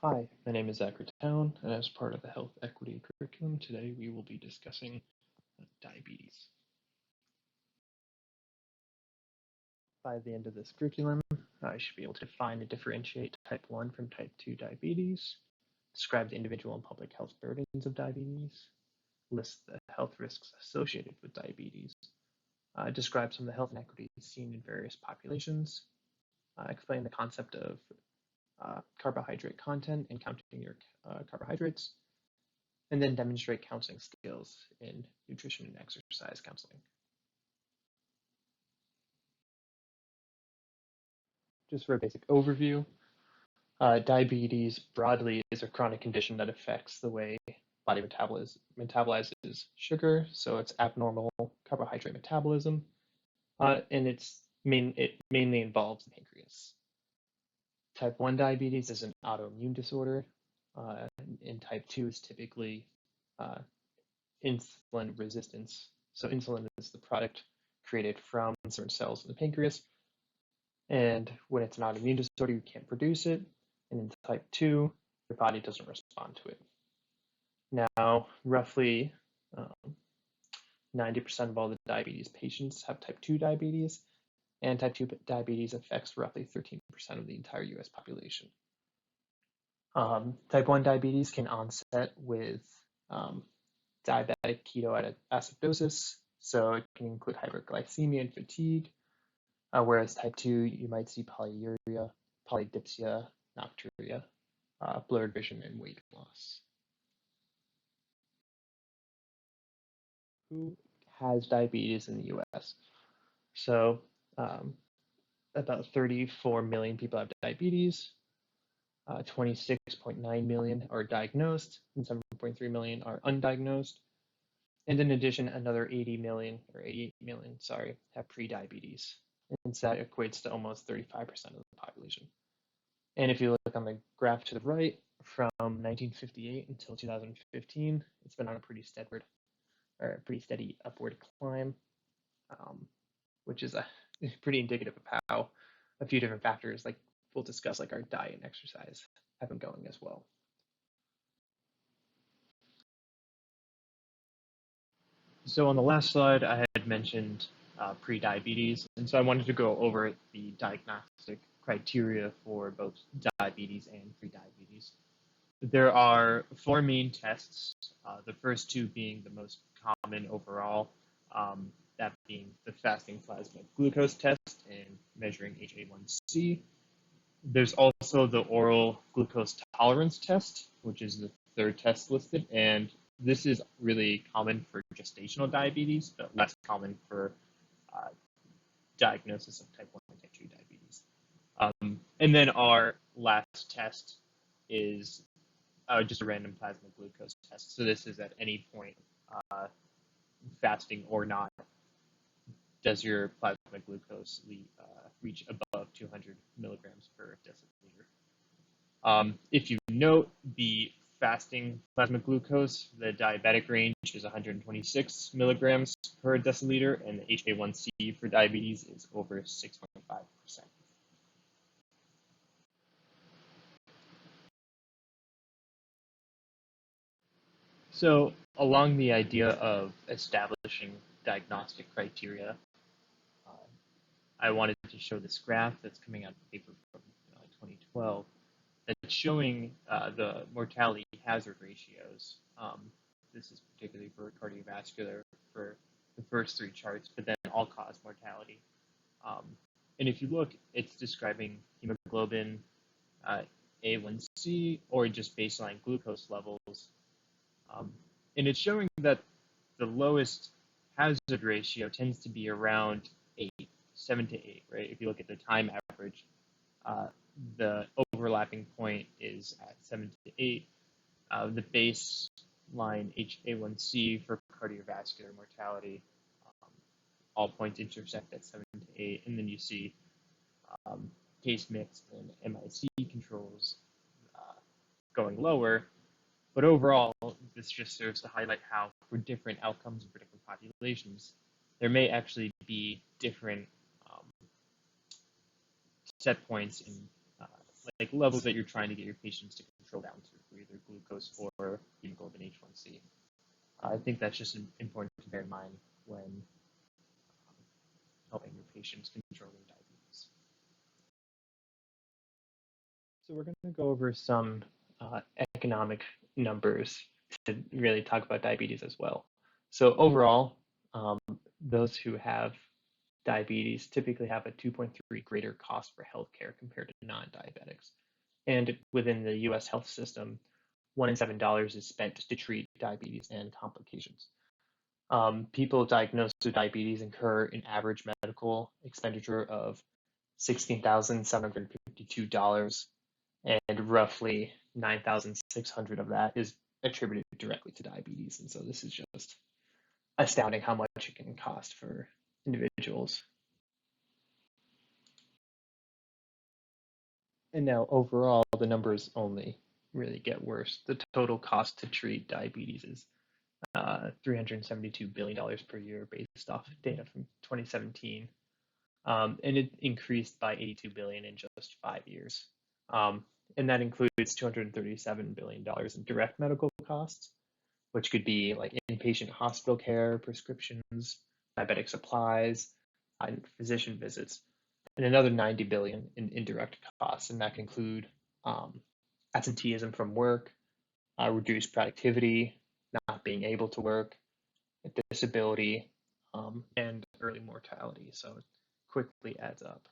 Hi, my name is Zachary Town, and as part of the health equity curriculum, today we will be discussing diabetes. By the end of this curriculum, I should be able to define and differentiate type 1 from type 2 diabetes, describe the individual and public health burdens of diabetes, list the health risks associated with diabetes, describe some of the health inequities seen in various populations, explain the concept of carbohydrate content and counting your carbohydrates, and then demonstrate counseling skills in nutrition and exercise counseling. Just for a basic overview, diabetes broadly is a chronic condition that affects the way body metabolizes sugar, so it's abnormal carbohydrate metabolism, and it mainly involves the pancreas. Type 1 diabetes is an autoimmune disorder, and type 2 is typically insulin resistance. So insulin is the product created from certain cells in the pancreas, and when it's an autoimmune disorder, you can't produce it, and in type 2, your body doesn't respond to it. Now, roughly 90% of all the diabetes patients have type 2 diabetes, and type 2 diabetes affects roughly 13% of the entire US population. Type 1 diabetes can onset with diabetic ketoacidosis, so it can include hyperglycemia and fatigue, whereas type 2, you might see polyuria, polydipsia, nocturia, blurred vision, and weight loss. Who has diabetes in the US? So about 34 million people have diabetes, 26.9 million are diagnosed, and 7.3 million are undiagnosed. And in addition, another 88 million, have prediabetes. And so that equates to almost 35% of the population. And if you look on the graph to the right, from 1958 until 2015, it's been on a pretty steady upward climb, which is pretty indicative of how a few different factors, like we'll discuss, like our diet and exercise, have been going as well. So on the last slide, I had mentioned prediabetes, and so I wanted to go over the diagnostic criteria for both diabetes and prediabetes. There are four main tests, the first two being the most common overall, that being the fasting plasma glucose test and measuring HbA1c. There's also the oral glucose tolerance test, which is the third test listed, and this is really common for gestational diabetes, but less common for diagnosis of type 1 and type 2 diabetes. And then our last test is just a random plasma glucose test. So this is at any point, fasting or not, does your plasma glucose reach above 200 milligrams per deciliter. If you note the fasting plasma glucose, the diabetic range is 126 milligrams per deciliter, and the HbA1c for diabetes is over 6.5%. So along the idea of establishing diagnostic criteria, I wanted to show this graph that's coming out of the paper from 2012 that's showing the mortality hazard ratios. This is particularly for cardiovascular for the first three charts, but then all-cause mortality. And if you look, it's describing hemoglobin, A1C, or just baseline glucose levels. And it's showing that the lowest hazard ratio tends to be around 7 to 8, right? If you look at the time average, the overlapping point is at 7 to 8. The baseline HbA1c for cardiovascular mortality, all points intersect at 7 to 8, and then you see case mix and MIC controls going lower. But overall, this just serves to highlight how, for different outcomes for different populations, there may actually be different set points in like levels that you're trying to get your patients to control down to for either glucose or hemoglobin H1C. I think that's just important to bear in mind when helping your patients control their diabetes. So we're going to go over some economic numbers to really talk about diabetes as well. So overall, um, those who have diabetes typically have a 2.3 greater cost for healthcare compared to non-diabetics. And within the US health system, $1 in $7 is spent to treat diabetes and complications. People diagnosed with diabetes incur an average medical expenditure of $16,752, and roughly 9,600 of that is attributed directly to diabetes. And so this is just astounding how much it can cost for individuals. And now overall, the numbers only really get worse. The total cost to treat diabetes is $372 billion per year based off data from 2017. And it increased by 82 billion in just 5 years. And that includes $237 billion in direct medical costs, which could be like inpatient hospital care, prescriptions, diabetic supplies, and physician visits, and another 90 billion in indirect costs, and that can include absenteeism from work, reduced productivity, not being able to work, disability, and early mortality. So it quickly adds up.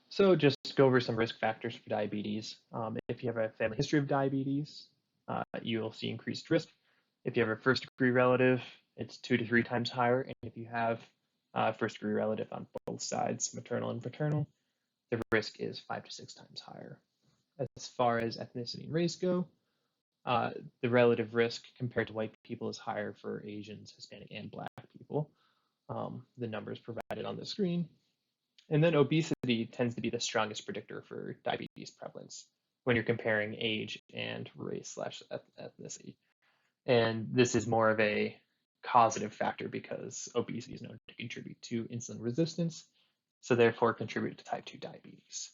So just go over some risk factors for diabetes. If you have a family history of diabetes, you'll see increased risk. If you have a first degree relative, it's 2 to 3 times higher. And if you have a first degree relative on both sides, maternal and paternal, the risk is 5 to 6 times higher. As far as ethnicity and race go, the relative risk compared to white people is higher for Asians, Hispanic, and Black people. The numbers provided on the screen. And then obesity tends to be the strongest predictor for diabetes prevalence when you're comparing age and race/ethnicity. And this is more of a causative factor because obesity is known to contribute to insulin resistance, so therefore contribute to type 2 diabetes.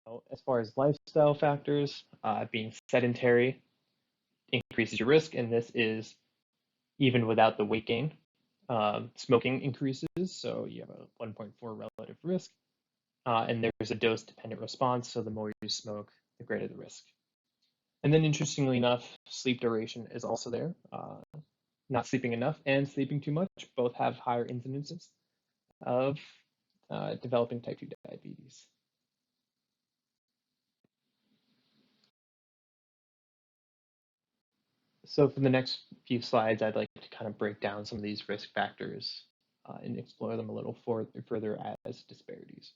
So as far as lifestyle factors, being sedentary increases your risk, and this is even without the weight gain. Smoking increases, so you have a 1.4 relative risk, and there's a dose-dependent response, so the more you smoke, the greater the risk. And then interestingly enough, sleep duration is also there. Not sleeping enough and sleeping too much both have higher incidences of developing type 2 diabetes. So for the next few slides, I'd like to kind of break down some of these risk factors and explore them a little further as disparities.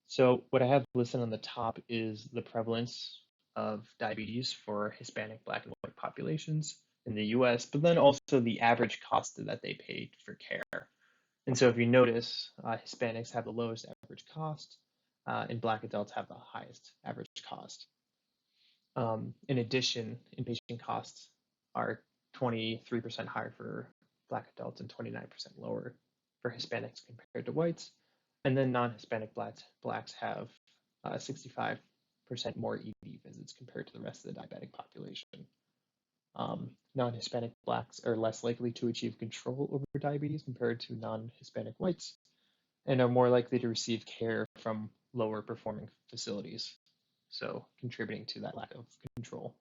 So what I have listed on the top is the prevalence of diabetes for Hispanic, Black, and white populations in the US, but then also the average cost that they paid for care. And so if you notice, Hispanics have the lowest average cost, and Black adults have the highest average cost. In addition, inpatient costs are 23% higher for Black adults and 29% lower for Hispanics compared to whites. And then non-Hispanic blacks have 65% more ED visits compared to the rest of the diabetic population. Non-Hispanic blacks are less likely to achieve control over diabetes compared to non-Hispanic whites, and are more likely to receive care from lower performing facilities, so contributing to that lack of control.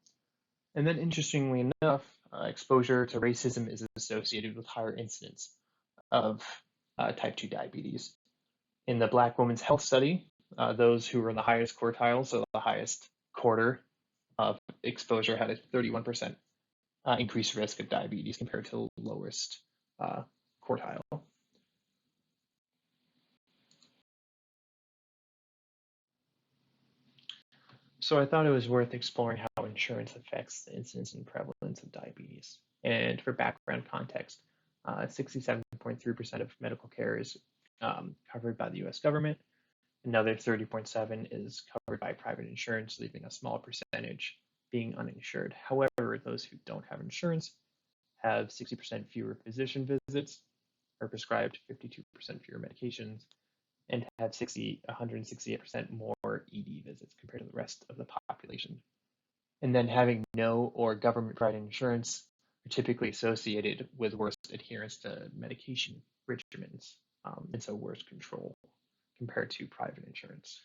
And then interestingly enough, exposure to racism is associated with higher incidence of type 2 diabetes. In the Black Women's Health Study, those who were in the highest quartile, so the highest quarter of exposure, had a 31% increased risk of diabetes compared to the lowest quartile. So I thought it was worth exploring how insurance affects the incidence and prevalence of diabetes. And for background context, 67.3% of medical care is covered by the US government. Another 30.7 is covered by private insurance, leaving a small percentage being uninsured. However, those who don't have insurance have 60% fewer physician visits, are prescribed 52% fewer medications and have 168% more ED visits compared to the rest of the population. And then having no or government-provided insurance are typically associated with worse adherence to medication regimens, and so worse control compared to private insurance.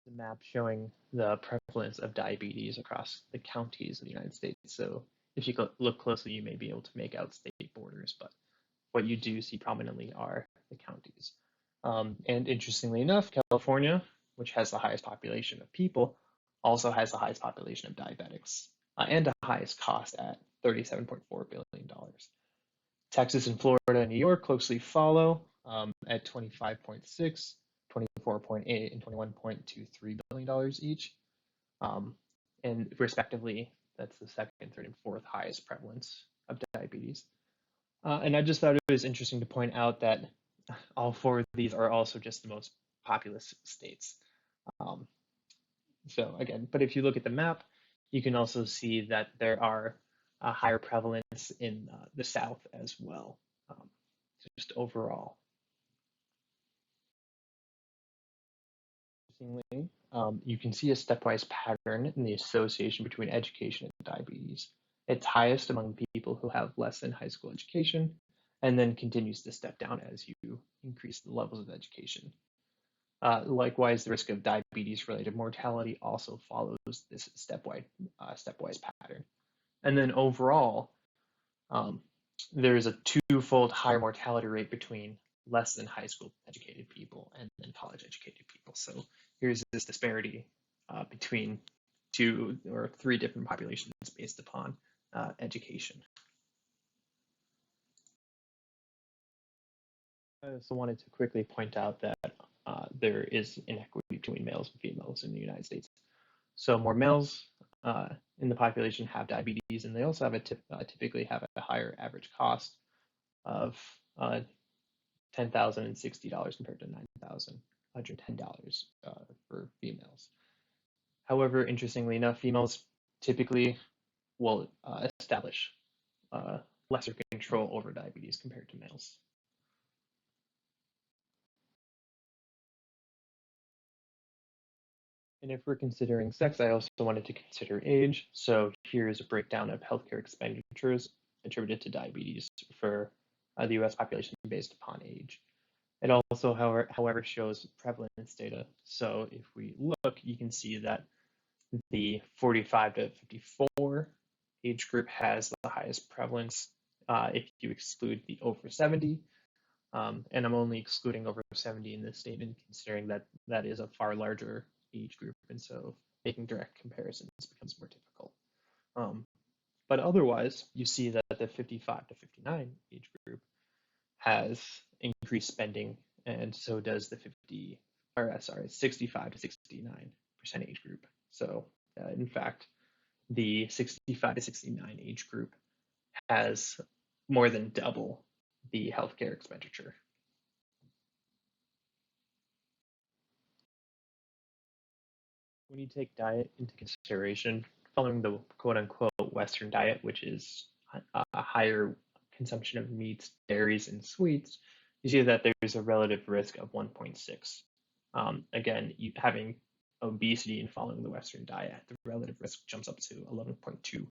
The map showing the prevalence of diabetes across the counties of the United States. So if you look closely, you may be able to make out state borders, but what you do see prominently are the counties. And interestingly enough, California, which has the highest population of people, also has the highest population of diabetics and the highest cost at $37.4 billion. Texas and Florida and New York closely follow at 25.6, 24.8, and $21.23 billion each. And respectively, that's the second, third, and fourth highest prevalence of diabetes. And I just thought it was interesting to point out that all four of these are also just the most populous states. So again, but if you look at the map, you can also see that there are a higher prevalence in the South as well, just overall. Interestingly, you can see a stepwise pattern in the association between education and diabetes. It's highest among people who have less than high school education, and then continues to step down as you increase the levels of education. Likewise, the risk of diabetes-related mortality also follows this stepwise pattern. And then overall, there is a twofold higher mortality rate between less than high school educated people and then college educated people. So here's this disparity between two or three different populations based upon education. I also wanted to quickly point out that there is inequity between males and females in the United States. So more males in the population have diabetes, and they also have typically have a higher average cost of $10,060 compared to $9,110 for females. However, interestingly enough, females typically will establish lesser control over diabetes compared to males. And if we're considering sex, I also wanted to consider age. So here's a breakdown of healthcare expenditures attributed to diabetes for the US population based upon age. It also, however, shows prevalence data. So if we look, you can see that the 45 to 54 age group has the highest prevalence if you exclude the over 70. And I'm only excluding over 70 in this statement, considering that that is a far larger age group, and so making direct comparisons becomes more difficult. But otherwise, you see that the 55 to 59 age group has increased spending, and so does the 65 to 69% age group. So, in fact, the 65 to 69 age group has more than double the healthcare expenditure. When you take diet into consideration, following the quote-unquote Western diet, which is a higher consumption of meats, dairies, and sweets, you see that there's a relative risk of 1.6. Again, having obesity and following the Western diet, the relative risk jumps up to 11.2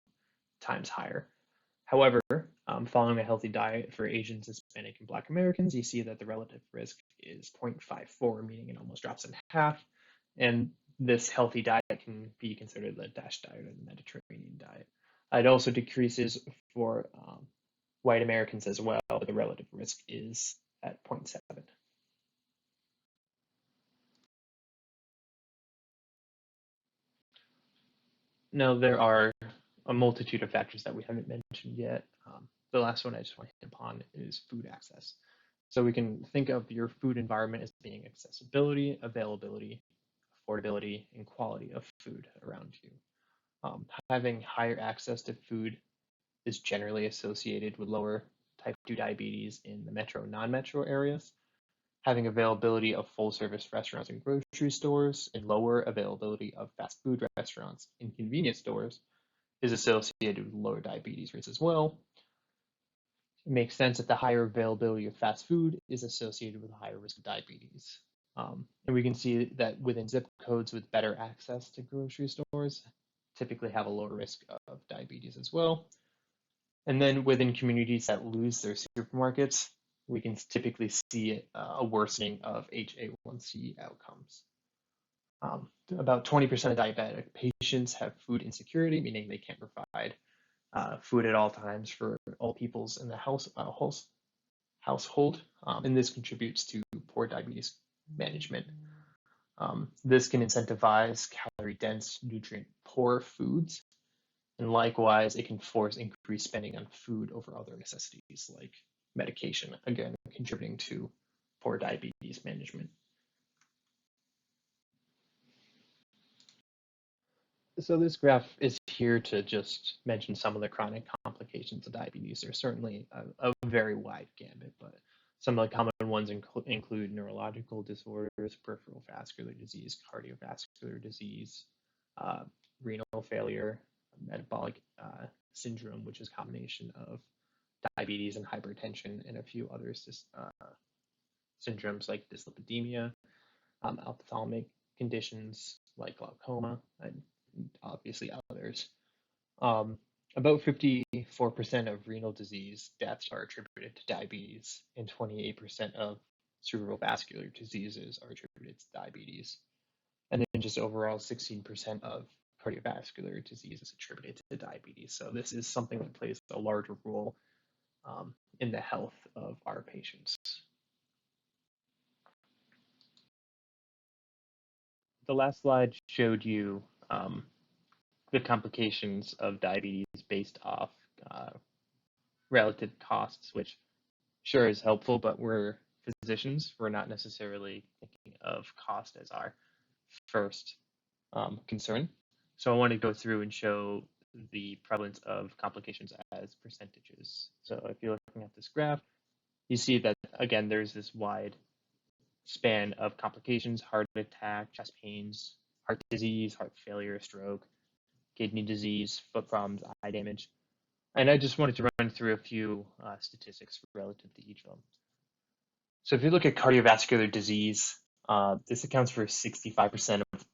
times higher. However, following a healthy diet for Asians, Hispanic, and Black Americans, you see that the relative risk is 0.54, meaning it almost drops in half. And this healthy diet can be considered the DASH diet or the Mediterranean diet. It also decreases for white Americans as well, but the relative risk is at 0.7. Now, there are a multitude of factors that we haven't mentioned yet. The last one I just want to hit upon is food access. So we can think of your food environment as being accessibility, availability, affordability, and quality of food around you. Having higher access to food is generally associated with lower type 2 diabetes in the metro and non-metro areas. Having availability of full service restaurants and grocery stores and lower availability of fast food restaurants and convenience stores is associated with lower diabetes rates as well. It makes sense that the higher availability of fast food is associated with a higher risk of diabetes. And we can see that within zip codes with better access to grocery stores typically have a lower risk of diabetes as well. And then within communities that lose their supermarkets, we can typically see a worsening of HA1C outcomes. About 20% of diabetic patients have food insecurity, meaning they can't provide food at all times for all peoples in the household, and this contributes to poor diabetes management. This can incentivize calorie-dense, nutrient-poor foods, and likewise, it can force increased spending on food over other necessities like medication, again, contributing to poor diabetes management. So this graph is here to just mention some of the chronic complications of diabetes. There's certainly a very wide gambit, but some of the common ones include neurological disorders, peripheral vascular disease, cardiovascular disease, renal failure, metabolic syndrome, which is a combination of diabetes and hypertension, and a few other syndromes like dyslipidemia, ophthalmic conditions like glaucoma, and obviously others. Um, about 54% of renal disease deaths are attributed to diabetes, and 28% of cerebral vascular diseases are attributed to diabetes. And then just overall, 16% of cardiovascular disease is attributed to diabetes. So this is something that plays a larger role in the health of our patients. The last slide showed you the complications of diabetes based off relative costs, which sure is helpful, but we're physicians. We're not necessarily thinking of cost as our first concern. So I want to go through and show the prevalence of complications as percentages. So if you're looking at this graph, you see that, again, there's this wide span of complications: heart attack, chest pains, heart disease, heart failure, stroke, kidney disease, foot problems, eye damage. And I just wanted to run through a few statistics relative to each of them. So if you look at cardiovascular disease, this accounts for 65% of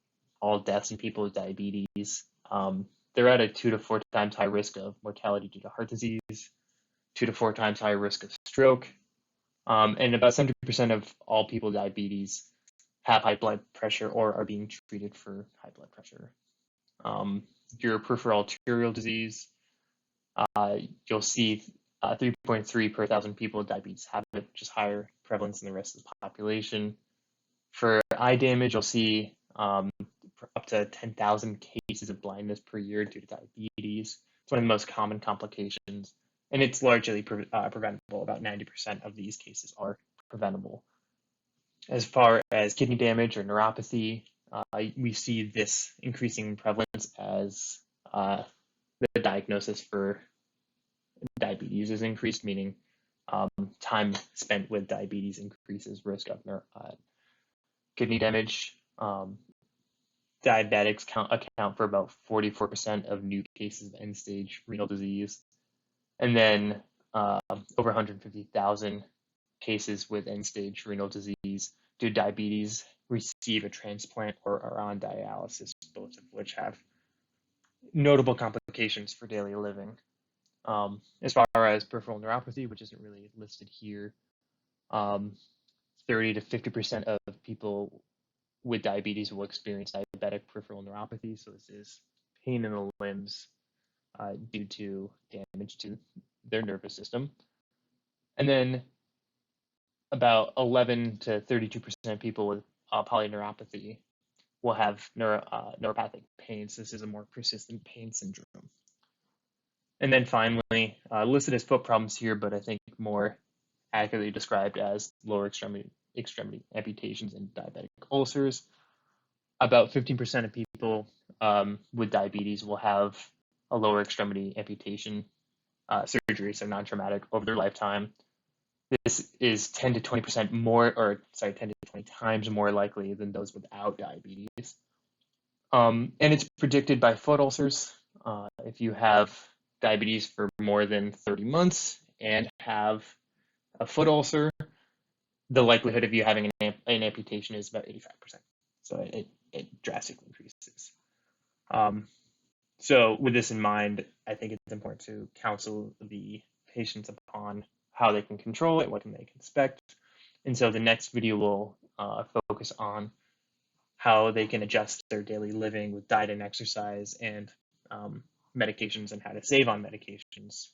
all deaths in people with diabetes. They're at a 2 to 4 times higher risk of mortality due to heart disease, 2 to 4 times higher risk of stroke, and about 70% of all people with diabetes have high blood pressure or are being treated for high blood pressure. Your peripheral arterial disease, you'll see 3.3 per thousand people with diabetes have it, which is higher prevalence than the rest of the population. For eye damage, you'll see up to 10,000 cases of blindness per year due to diabetes. It's one of the most common complications, and it's largely preventable. About 90% of these cases are preventable. As far as kidney damage or neuropathy, we see this increasing prevalence as the diagnosis for diabetes is increased, meaning time spent with diabetes increases risk of kidney damage. Diabetics account for about 44% of new cases of end-stage renal disease. And then over 150,000 cases with end-stage renal disease due to diabetes receive a transplant or are on dialysis, both of which have notable complications for daily living. As far as peripheral neuropathy, which isn't really listed here, 30 to 50% of people with diabetes will experience diabetic peripheral neuropathy. So this is pain in the limbs due to damage to their nervous system. And then about 11 to 32% of people with polyneuropathy will have neuropathic pain. So this is a more persistent pain syndrome. And then finally, listed as foot problems here, but I think more accurately described as lower extremity amputations and diabetic ulcers. About 15% of people with diabetes will have a lower extremity amputation surgery, so non-traumatic, over their lifetime. This is 10 to 20% more, 10 to 20 times more likely than those without diabetes. And it's predicted by foot ulcers. If you have diabetes for more than 30 months and have a foot ulcer, the likelihood of you having an amputation is about 85%. So it drastically increases. So with this in mind, I think it's important to counsel the patients upon how they can control it, what can they expect. And so the next video will focus on how they can adjust their daily living with diet and exercise and medications, and how to save on medications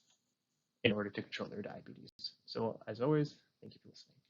in order to control their diabetes. So as always, thank you for listening.